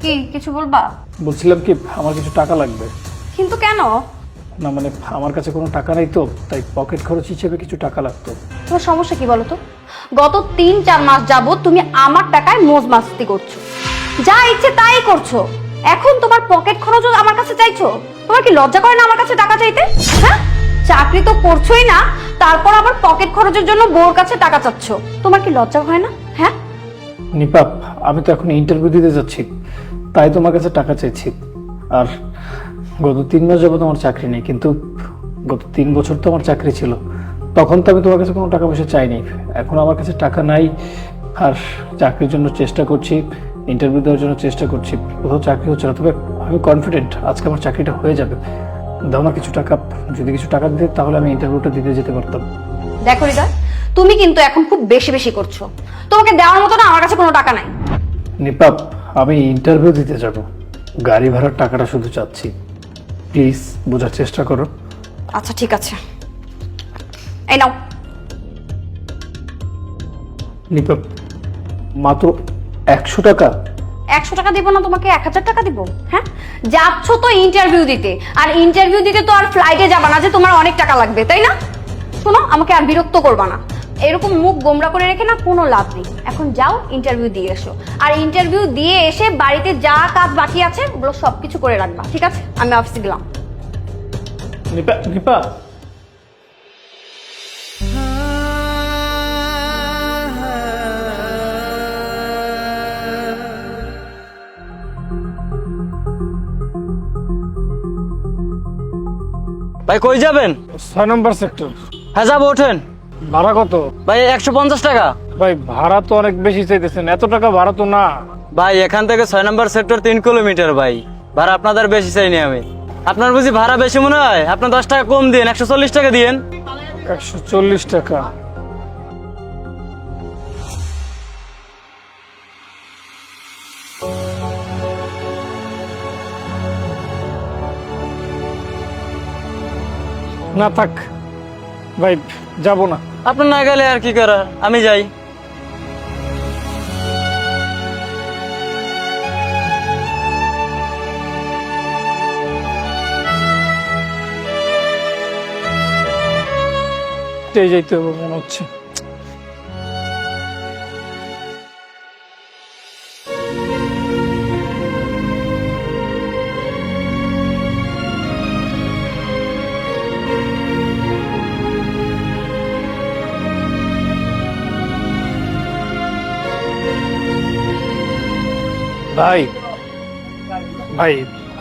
কি কিছু বলবা? বলছিলাম কি আমার কিছু টাকা লাগবে। কিন্তু কেন? না মানে আমার কাছে কোনো টাকা নাই তো, তাই পকেট খরচ হিসেবে কিছু টাকা লাগতো। তোমার সমস্যা কি বলো তো? গত 3-4 মাস যাবত তুমি আমার টাকায় মোজ মাস্তি করছো, যা ইচ্ছে তাই করছো। এখন তোমার পকেট খরচও আমার কাছে চাইছো? তোমার কি লজ্জা করে না আমার কাছে টাকা চাইতে? হ্যাঁ, চাকরি তো করছোই না, তারপর আবার পকেট খরচের জন্য বউর কাছে টাকা চাচ্ছো। তোমার কি লজ্জা হয় না? হ্যাঁ নিপাপ, আমি তো এখন ইন্টারভিউ দিতে যাচ্ছি, তাই তোমার কাছে টাকা চাইছি। আর গত 3 মাস যাবত আমার চাকরি নেই, কিন্তু গত 3 বছর তো আমার চাকরি ছিল, তখন তো আমি তোমার কাছে কোনো টাকা পয়সা চাইনি। এখন আমার কাছে টাকা নাই, আর চাকরির জন্য চেষ্টা করছি, ইন্টারভিউ দেওয়ার জন্য চেষ্টা করছি, কোথাও চাকরি হচ্ছে না। তবে আমি কনফিডেন্ট আজকে আমার চাকরিটা হয়ে যাবে। দাও না কিছু টাকা, যদি কিছু টাকা দিতে তাহলে আমি ইন্টারভিউটা দিতে যেতে পারতাম। দেখো হৃদয়, তুমি কিন্তু এখন খুব বেশি বেশি করছো। তোমাকে দেওয়ার মতো না আমার কাছে কোনো টাকা নাই। নিপাপ, আমি ইন্টারভিউ দিতে যাব, গাড়ি ভাড়ার টাকাটা শুধু চাচ্ছি, প্লিজ বোঝার চেষ্টা করো। আচ্ছা ঠিক আছে, এই নাও। নিপাপ, মাত্র 100 টাকা? 100 টাকা দিব না তোমাকে, 1000 টাকা দিব? হ্যাঁ, যাচ্ছ তো ইন্টারভিউ দিতে, আর ইন্টারভিউ দিতে তো আর ফ্লাইটে যাবা না যে তোমার অনেক টাকা লাগবে, তাই না? শোনো, আমাকে আর বিরক্ত করবা না। এরকম মুখ গোমরা করে রেখে না কোনো লাভ নেই। এখন যাও ইন্টারভিউ দিয়ে এসো, আর ইন্টারভিউ দিয়ে এসে বাড়িতে যা কাজ বাকি আছে ওগুলো সবকিছু করে রাখবা, ঠিক আছে? আমি অফিসে গেলাম। নিপা নিপা, ভাই কই যাবেন? 6 নম্বর সেক্টর। হ্যাঁ যাবো, ওঠেন। ভাড়া কত? ভাই 150 টাকা। ভাই ভাড়া তো অনেক বেশি চাইতেছেন, এত টাকা ভাড়া তো না। ভাই এখান থেকে 6 নম্বর সেক্টর 3 কিলোমিটার ভাই, ভাড়া আপনাদের বেশি চাইনি আমি। আপনার বুঝি ভাড়া বেশি মনে হয়? আপনার 10 টাকা কম দিন, 140 টাকা দিন। 140 টাকা? না থাক ভাই, যাব না। আপনার না গেলে আর কি করার, আমি যাই। যাইতে হবে মনে হচ্ছে। ভাই ভাই,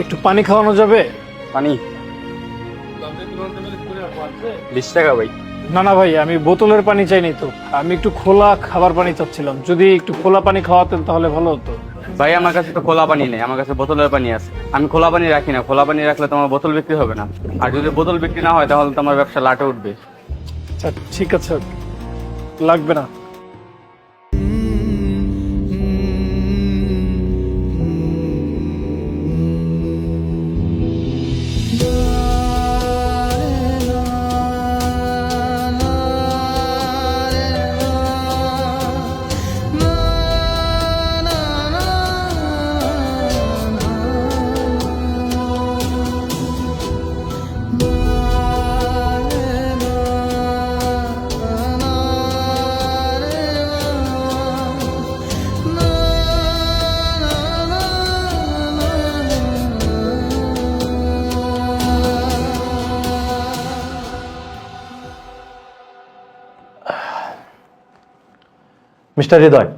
একটু পানি খাওয়ানো যাবে? পানি 20 টাকা ভাই। না না ভাই, আমি বোতলের পানি চাইনি তো, আমি একটু খোলা খাবার পানি চাচ্ছিলাম। যদি একটু খোলা পানি খাওয়াতেন তাহলে ভালো হতো। ভাই আমার কাছে তো খোলা পানি নেই, আমার কাছে বোতলের পানি আছে। আমি খোলা পানি রাখি না, খোলা পানি রাখলে তোমার বোতল বিক্রি হবে না, আর যদি বোতল বিক্রি না হয় তাহলে তোমার ব্যবসা লাটে উঠবে। আচ্ছা ঠিক আছে, লাগবে না। মিস্টার হৃদয়,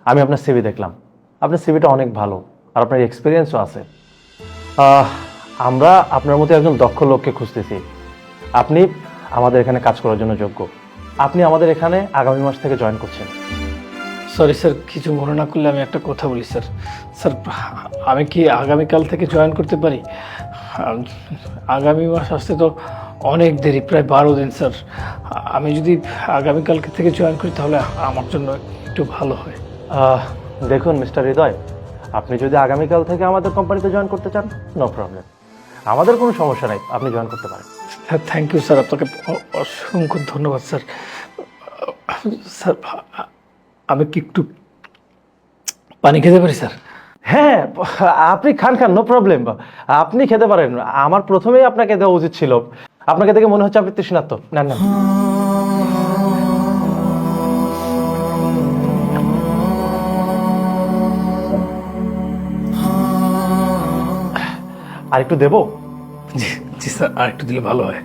আমি আপনার সিভি দেখলাম। আপনার সিভিটা অনেক ভালো, আর আপনার এক্সপিরিয়েন্সও আছে। আমরা আপনার মতো একজন দক্ষ লোককে খুঁজতেছি। আপনি আমাদের এখানে কাজ করার জন্য যোগ্য। আপনি আমাদের এখানে আগামী মাস থেকে জয়েন করছেন। সরি স্যার, কিছু মনে না করলে আমি একটা কথা বলি স্যার। স্যার, আমি কি আগামীকাল থেকে জয়েন করতে পারি? আগামী মাস আসতে তো অনেক দেরি, প্রায় 12 দিন স্যার। আমি যদি আগামীকালকে থেকে জয়েন করি তাহলে আমার জন্য একটু ভালো হয়। দেখুন মিস্টার হৃদয়, আপনি যদি আগামীকাল থেকে আমাদের কোম্পানিতে জয়েন করতে চান, নো প্রবলেম, আমাদের কোনো সমস্যা নাই, আপনি জয়েন করতে পারেন। স্যার থ্যাংক ইউ স্যার, আপনাকে অসংখ্য ধন্যবাদ স্যার। স্যার, আমি কি একটু পানি খেতে পারি স্যার? হ্যাঁ, আপনি খান খান, নো প্রবলেম। আপনি খেতে পারেন। আমার প্রথমেই আপনাকে দেওয়া উচিত ছিল। আপনাকে দেখে মনে হচ্ছে আপনি তৃষ্ণার্ত। নেন নেন। আর একটু দেবো? জি জি স্যার, আর একটু দিলে ভালো হয়।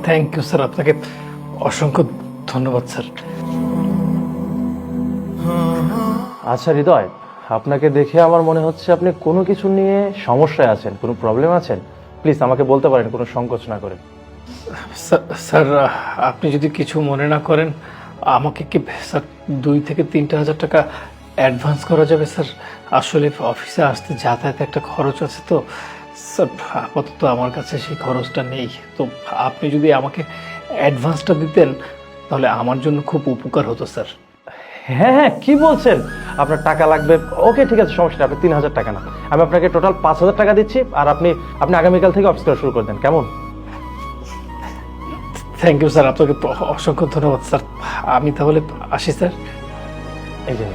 থ্যাংক ইউ স্যার, আপনাকে অসংখ্য ধন্যবাদ স্যার। আচ্ছা হৃদয়, আপনাকে দেখে আমার মনে হচ্ছে আপনি কোনো কিছু নিয়ে সমস্যায় আছেন, কোনো প্রবলেম আছেন। প্লিজ আমাকে বলতে পারেন, কোনো সংকোচ না করে। স্যার, আপনি যদি কিছু মনে না করেন, আমাকে কি স্যার 2 থেকে 3,000 টাকা অ্যাডভান্স করা যাবে স্যার? আসলে অফিসে আসতে যাতায়াতে একটা খরচ আছে তো স্যার, আপাতত আমার কাছে সেই খরচটা নেই। তো আপনি যদি আমাকে অ্যাডভান্সটা দিতেন তাহলে আমার জন্য খুব উপকার হতো স্যার। হ্যাঁ হ্যাঁ, কি বলছেন? আপনার টাকা লাগবে? ওকে ঠিক আছে, সমস্যা নেই। আপনি 3,000 টাকা না, আমি আপনাকে টোটাল 5,000 টাকা দিচ্ছি। আর আপনি আগামীকাল থেকে অফিস করা শুরু করে দেন, কেমন? থ্যাংক ইউ স্যার, আপনাকে অসংখ্য ধন্যবাদ স্যার। আমি তাহলে আসি স্যার। এই যে।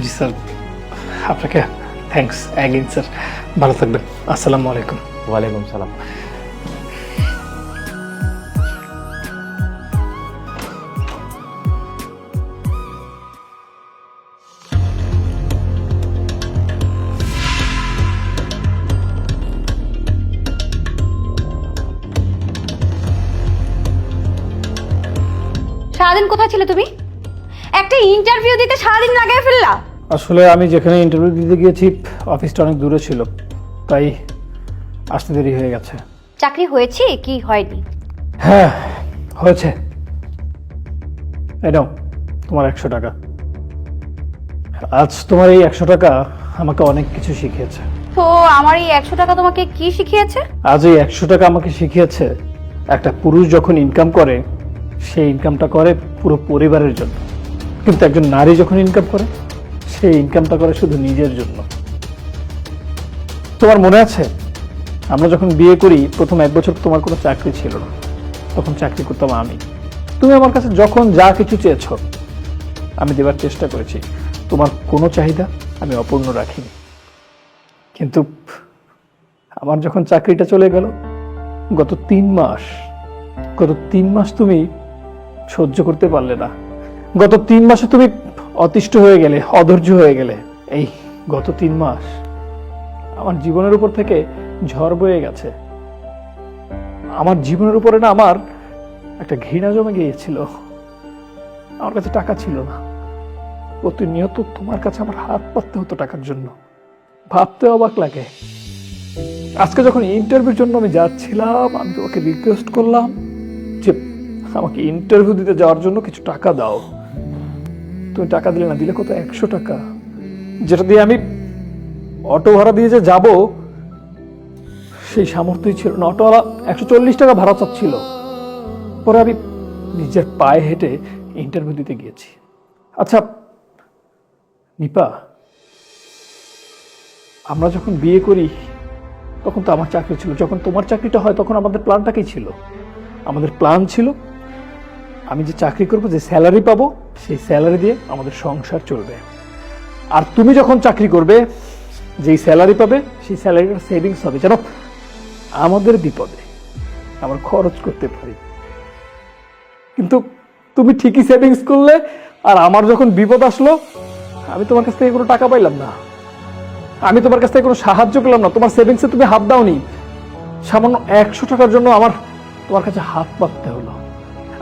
জি স্যার, আপনাকে থ্যাঙ্কস অ্যাগেন স্যার। ভালো থাকবেন। আসসালামু আলাইকুম। ওয়ালাইকুম সালাম। সারাদিন কোথায় ছিলে তুমি? একটা ইন্টারভিউ দিতে সারাদিন লাগাই ফেললা। আসলে আমি যেখানে ইন্টারভিউ দিতে গিয়েছি অফিসটা অনেক দূরে ছিল, তাই আসতে দেরি হয়ে গেছে। চাকরি হয়েছে কি হয়নি? হ্যাঁ হয়েছে। এই নাও তোমার 100 টাকা। আজ তোমার এই 100 টাকা আমাকে অনেক কিছু শিখিয়েছে। তো আমার এই 100 টাকা তোমাকে কি শিখিয়েছে? আজ এই 100 টাকা আমাকে শিখিয়েছে একটা পুরুষ যখন ইনকাম করে সেই ইনকামটা করে পুরো পরিবারের জন্য, কিন্তু একজন নারী যখন ইনকাম করে সেই ইনকামটা করে শুধু নিজের জন্য। তোমার মনে আছে আমরা যখন বিয়ে করি প্রথম 1 বছর তোমার কোনো চাকরি ছিল না, তখন চাকরি করতাম আমি। তুমি আমার কাছে যখন যা কিছু চেয়েছো আমি দেবার চেষ্টা করেছি, তোমার কোনো চাহিদা আমি অপূর্ণ রাখিনি। কিন্তু আমার যখন চাকরিটা চলে গেল গত 3 মাস তুমি সহ্য করতে পারলে না। গত 3 মাসে তুমি অতিষ্ঠ হয়ে গেলে, অধৈর্য হয়ে গেলে। এই গত 3 মাস আমার জীবনের উপর থেকে ঝড় বয়ে গেছে। আমার জীবনের উপরে না আমার একটা ঘৃণা জমে গিয়েছিল। আমার কাছে টাকা ছিল না, প্রতিনিয়ত তোমার কাছে আমার হাত পাততে হতো টাকার জন্য। ভাবতে অবাক লাগে, আজকে যখন ইন্টারভিউর জন্য আমি যাচ্ছিলাম আমি তোমাকে রিকোয়েস্ট করলাম যে আমাকে ইন্টারভিউ দিতে যাওয়ার জন্য কিছু টাকা দাও। তুমি টাকা দিলে না, দিলে কত 100 টাকা, যেটা দিয়ে আমি অটো ভাড়া দিয়ে যে যাব সেই সামর্থ্যই ছিল না। অটোওয়ালা 140 টাকা ভাড়া চাচ্ছিল। পরে আমি নিজের পায়ে হেঁটে ইন্টারভিউ দিতে গিয়েছি। আচ্ছা নিপা, আমরা যখন বিয়ে করি তখন তো আমার চাকরি ছিল, যখন তোমার চাকরিটা হয় তখন আমাদের প্ল্যানটা কি ছিল? আমাদের প্ল্যান ছিল আমি যে চাকরি করব, যে স্যালারি পাবো সেই স্যালারি দিয়ে আমাদের সংসার চলবে। আর তুমি যখন চাকরি করবে যেই স্যালারি পাবে সেই স্যালারিটার সেভিংস হবে, যেন আমাদের বিপদে আমরা খরচ করতে পারি। কিন্তু তুমি ঠিকই সেভিংস করলে, আর আমার যখন বিপদ আসলো আমি তোমার কাছ থেকে কোনো টাকা পাইলাম না, আমি তোমার কাছ থেকে কোনো সাহায্য পেলাম না। তোমার সেভিংসে তুমি হাত দাওনি। সামান্য 100 টাকার জন্য আমার তোমার কাছে হাত পাততে হলো।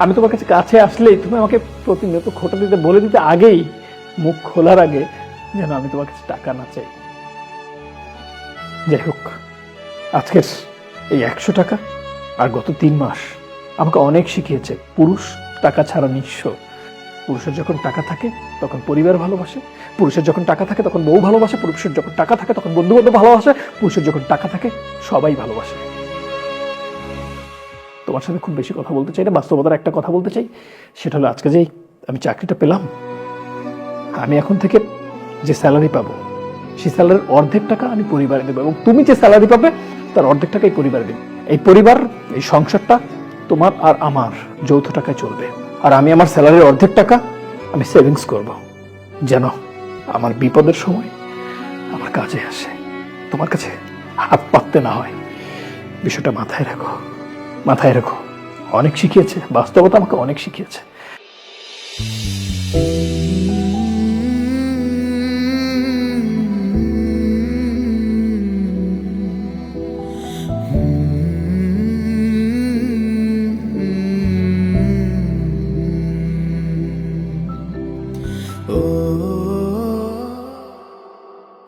আমি তোমার কাছে আসলেই তুমি আমাকে প্রতিনিয়ত খোটা দিতে বলে দিতে আগেই, মুখ খোলার আগে, যেন আমি তোমার কাছে টাকা না চাই। যাই হোক, আজকের এই 100 টাকা আর গত 3 মাস আমাকে অনেক শিখিয়েছে। পুরুষ টাকা ছাড়া নিঃস্ব। পুরুষের যখন টাকা থাকে তখন পরিবার ভালোবাসে, পুরুষের যখন টাকা থাকে তখন বউ ভালোবাসে, পুরুষের যখন টাকা থাকে তখন বন্ধু বান্ধব ভালোবাসে, পুরুষের যখন টাকা থাকে সবাই ভালোবাসে। তোমার সাথে খুব বেশি কথা বলতে চাই না, বাস্তবতার একটা কথা বলতে চাই। সেটা হলো আজকে যেই আমি চাকরিটা পেলাম, আমি এখন থেকে যে স্যালারি পাবো সেই স্যালারির অর্ধেক টাকা আমি পরিবারে দেবো, এবং তুমি যে স্যালারি পাবে তার অর্ধেক টাকা এই পরিবারে দেবে। এই পরিবার, এই সংসারটা তোমার আর আমার যৌথ টাকায় চলবে। আর আমি আমার স্যালারির অর্ধেক টাকা আমি সেভিংস করব, যেন আমার বিপদের সময় আমার কাজে আসে, তোমার কাছে হাত পাততে না হয়। বিষয়টা মাথায় রাখো, মাথায় রাখো। অনেক শিখিয়েছে, বাস্তবতা আমাকে অনেক শিখিয়েছে।